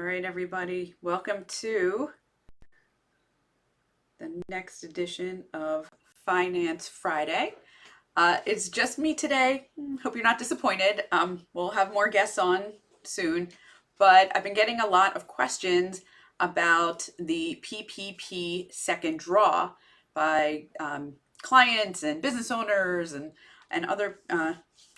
right, everybody. Welcome to the next edition of Finance Friday. It's just me today. Hope you're not disappointed. We'll have more guests on soon, but I've been getting a lot of questions about the PPP Second Draw by clients and business owners and other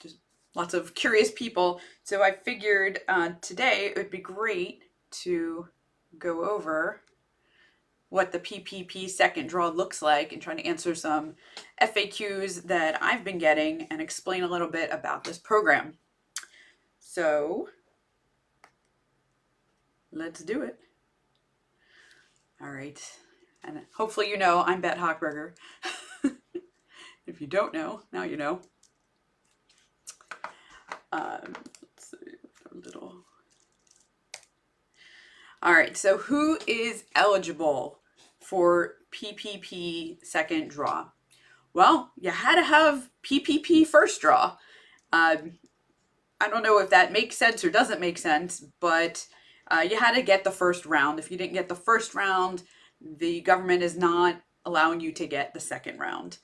just lots of curious people. So I figured today it would be great to go over what the PPP Second Draw looks like and trying to answer some FAQs that I've been getting and explain a little bit about this program. So let's do it. All right. And hopefully you know I'm Bette Hochberger. If you don't know, now you know. Let's see, a little. All right, so who is eligible for PPP Second Draw? Well, you had to have PPP First Draw. I don't know if that makes sense or doesn't make sense, but you had to get the first round. If you didn't get the first round, the government is not allowing you to get the second round.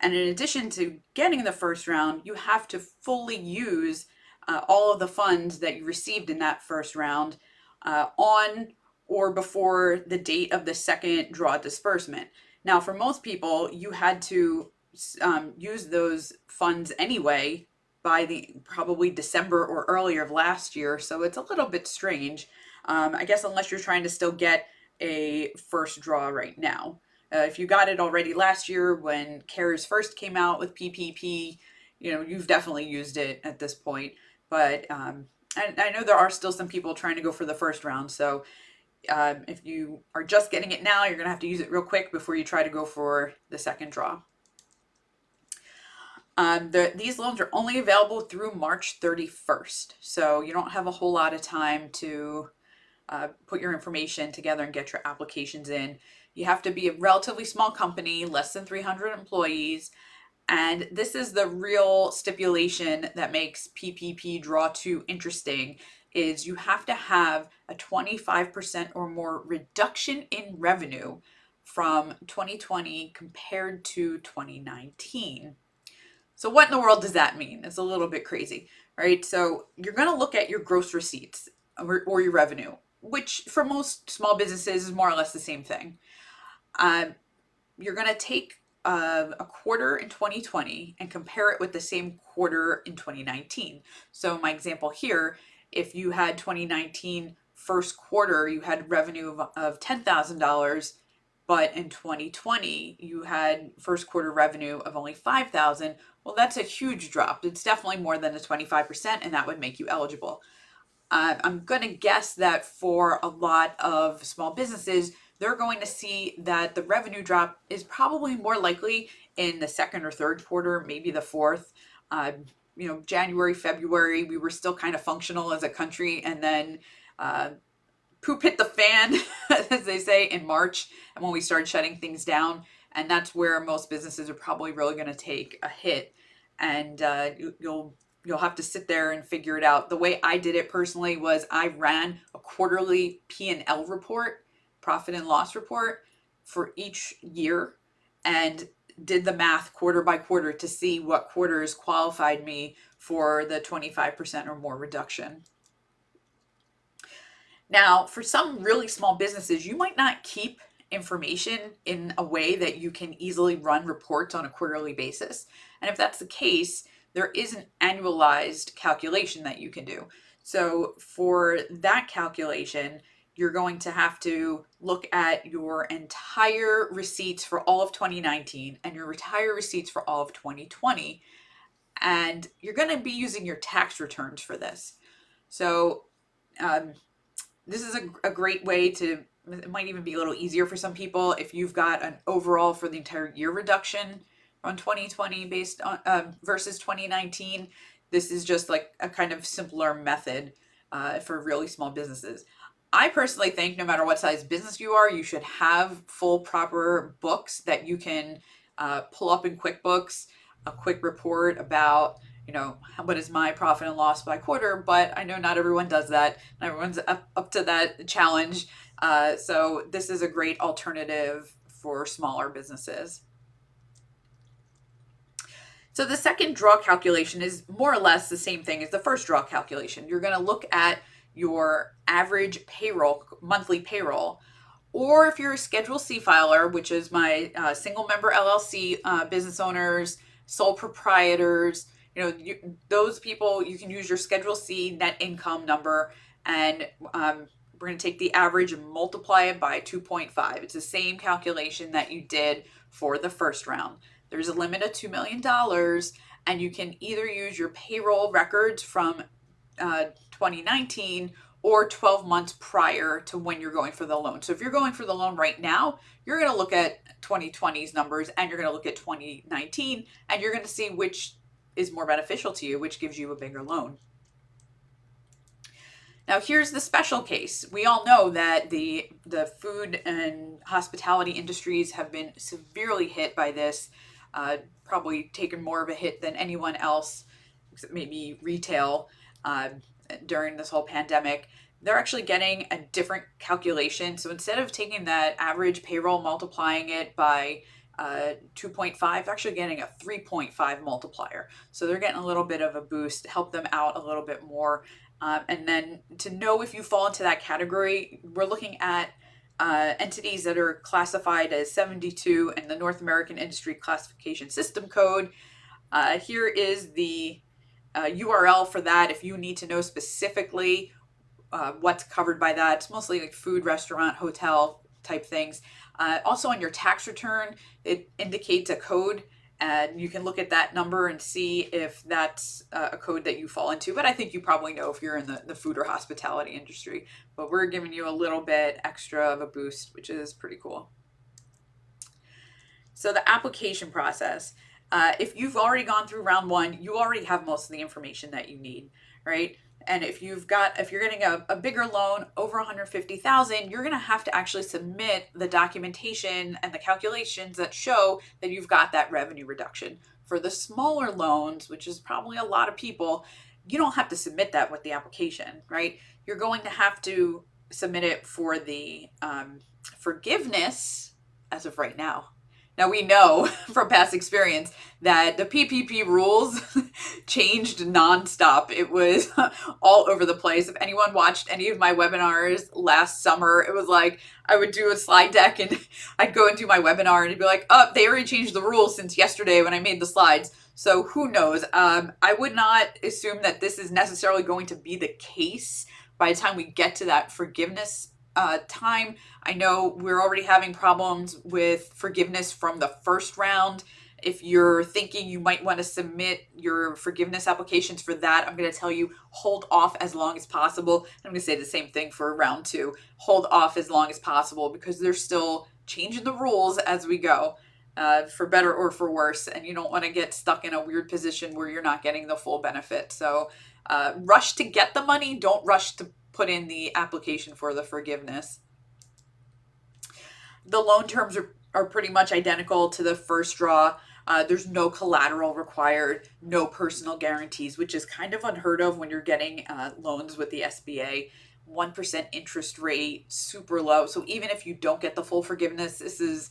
And in addition to getting the first round, you have to fully use all of the funds that you received in that first round on or before the date of the second draw disbursement. Now, for most people, you had to use those funds anyway by the probably December or earlier of last year, so it's a little bit strange. I guess unless you're trying to still get a first draw right now. If you got it already last year when CARES first came out with PPP, you've definitely used it at this point. But I know there are still some people trying to go for the first round. So if you are just getting it now, you're going to have to use it real quick before you try to go for the second draw. These loans are only available through March 31st. So you don't have a whole lot of time to put your information together and get your applications in. You have to be a relatively small company, less than 300 employees. And this is the real stipulation that makes PPP Draw 2 interesting, is you have to have a 25% or more reduction in revenue from 2020 compared to 2019. So what in the world does that mean? It's a little bit crazy, right? So you're going to look at your gross receipts or your revenue, which for most small businesses is more or less the same thing. You're going to take a quarter in 2020 and compare it with the same quarter in 2019. So my example here, if you had 2019 first quarter, you had revenue of $10,000, but in 2020 you had first quarter revenue of only $5,000. Well, that's a huge drop. It's definitely more than the 25%, and that would make you eligible. I'm going to guess that for a lot of small businesses, they're going to see that the revenue drop is probably more likely in the second or third quarter, maybe the fourth. January, February, we were still kind of functional as a country, and then poop hit the fan, as they say, in March, and when we started shutting things down, and that's where most businesses are probably really going to take a hit, and you'll have to sit there and figure it out. The way I did it personally was I ran a quarterly P&L report, profit and loss report, for each year, and did the math quarter by quarter to see what quarters qualified me for the 25% or more reduction. Now, for some really small businesses, you might not keep information in a way that you can easily run reports on a quarterly basis. And if that's the case, there is an annualized calculation that you can do. So for that calculation, you're going to have to look at your entire receipts for all of 2019 and your entire receipts for all of 2020. And you're going to be using your tax returns for this. So this is a great way to, it might even be a little easier for some people if you've got an overall for the entire year reduction on 2020 based on versus 2019. This is just like a kind of simpler method for really small businesses. I personally think no matter what size business you are, you should have full proper books that you can pull up in QuickBooks, a quick report about what is my profit and loss by quarter, but I know not everyone does that. Not everyone's up to that challenge. So this is a great alternative for smaller businesses. So the second draw calculation is more or less the same thing as the first draw calculation. You're going to look at your average payroll, monthly payroll, or if you're a Schedule C filer, which is my single member LLC business owners, sole proprietors, those people, you can use your Schedule C net income number, and we're going to take the average and multiply it by 2.5. It's the same calculation that you did for the first round. There's a limit of $2 million, and you can either use your payroll records from 2019 or 12 months prior to when you're going for the loan. So if you're going for the loan right now, you're going to look at 2020's numbers and you're going to look at 2019, and you're going to see which is more beneficial to you, which gives you a bigger loan. Now here's the special case. We all know that the food and hospitality industries have been severely hit by this, probably taken more of a hit than anyone else, except maybe retail, during this whole pandemic. They're actually getting a different calculation. So instead of taking that average payroll, multiplying it by 2.5, they're actually getting a 3.5 multiplier. So they're getting a little bit of a boost to help them out a little bit more. And then to know if you fall into that category, we're looking at entities that are classified as 72 in the North American Industry Classification System Code. Here is the URL for that if you need to know specifically what's covered by that. It's mostly like food, restaurant, hotel type things. Also on your tax return, it indicates a code, and you can look at that number and see if that's a code that you fall into. But I think you probably know if you're in the food or hospitality industry. But we're giving you a little bit extra of a boost, which is pretty cool. So the application process. If you've already gone through round one, you already have most of the information that you need, right? And if you're getting a bigger loan over 150,000, you're going to have to actually submit the documentation and the calculations that show that you've got that revenue reduction. For the smaller loans, which is probably a lot of people, you don't have to submit that with the application, right? You're going to have to submit it for the forgiveness as of right now. Now we know from past experience that the PPP rules changed nonstop. It was all over the place. If anyone watched any of my webinars last summer, it was like I would do a slide deck and I'd go into my webinar and it'd be like, oh, they already changed the rules since yesterday when I made the slides. So who knows? I would not assume that this is necessarily going to be the case by the time we get to that forgiveness time. I know we're already having problems with forgiveness from the first round. If you're thinking you might want to submit your forgiveness applications for that, I'm going to tell you hold off as long as possible. I'm going to say the same thing for round two. Hold off as long as possible because they're still changing the rules as we go, for better or for worse. And you don't want to get stuck in a weird position where you're not getting the full benefit. So rush to get the money. Don't rush to put in the application for the forgiveness. The loan terms are pretty much identical to the first draw. There's no collateral required, no personal guarantees, which is kind of unheard of when you're getting loans with the SBA. 1% interest rate, super low. So even if you don't get the full forgiveness, this is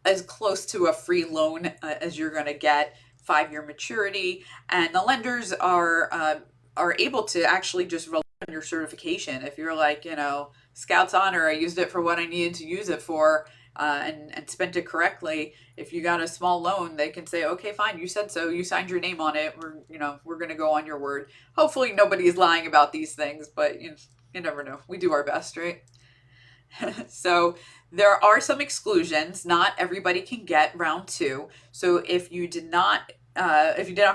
as close to a free loan as you're going to get. 5-year maturity, and the lenders are able to actually just rely on your certification. If you're like, Scouts Honor, I used it for what I needed to use it for, and spent it correctly. If you got a small loan, they can say, okay, fine, you said so, you signed your name on it. We're going to go on your word. Hopefully nobody is lying about these things, but you never know. We do our best, right? So there are some exclusions. Not everybody can get round two. So if you did not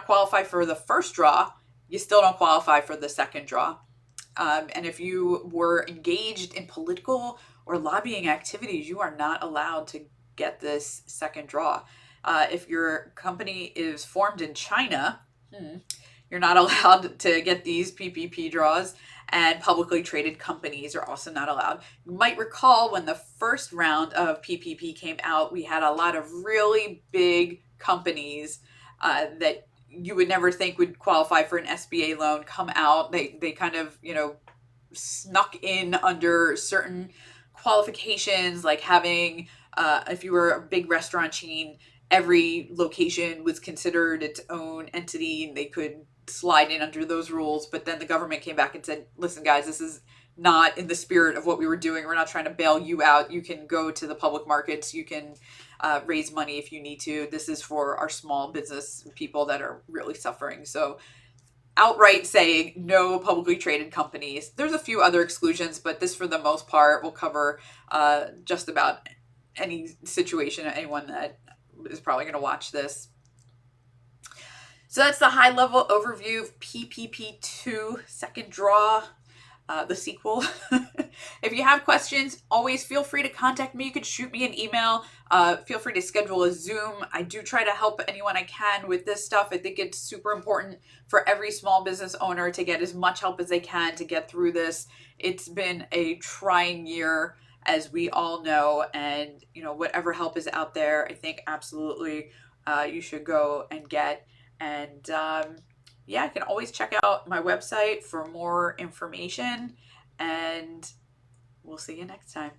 qualify for the first draw, you still don't qualify for the second draw. And if you were engaged in political or lobbying activities, you are not allowed to get this second draw. If your company is formed in China, you're not allowed to get these PPP draws, and publicly traded companies are also not allowed. You might recall when the first round of PPP came out, we had a lot of really big companies that you would never think would qualify for an SBA loan come out. They kind of, snuck in under certain qualifications, like having, if you were a big restaurant chain, every location was considered its own entity and they could slide in under those rules. But then the government came back and said, listen, guys, this is not in the spirit of what we were doing. We're not trying to bail you out. You can go to the public markets. You can raise money if you need to. This is for our small business people that are really suffering. So outright saying no publicly traded companies. There's a few other exclusions, but this for the most part will cover just about any situation, anyone that is probably going to watch this. So that's the high level overview of PPP2 Second Draw, the sequel. If you have questions, always feel free to contact me. You can shoot me an email. Feel free to schedule a Zoom. I do try to help anyone I can with this stuff. I think it's super important for every small business owner to get as much help as they can to get through this. It's been a trying year, as we all know, and whatever help is out there, I think absolutely you should go and get. And yeah, you can always check out my website for more information, and we'll see you next time.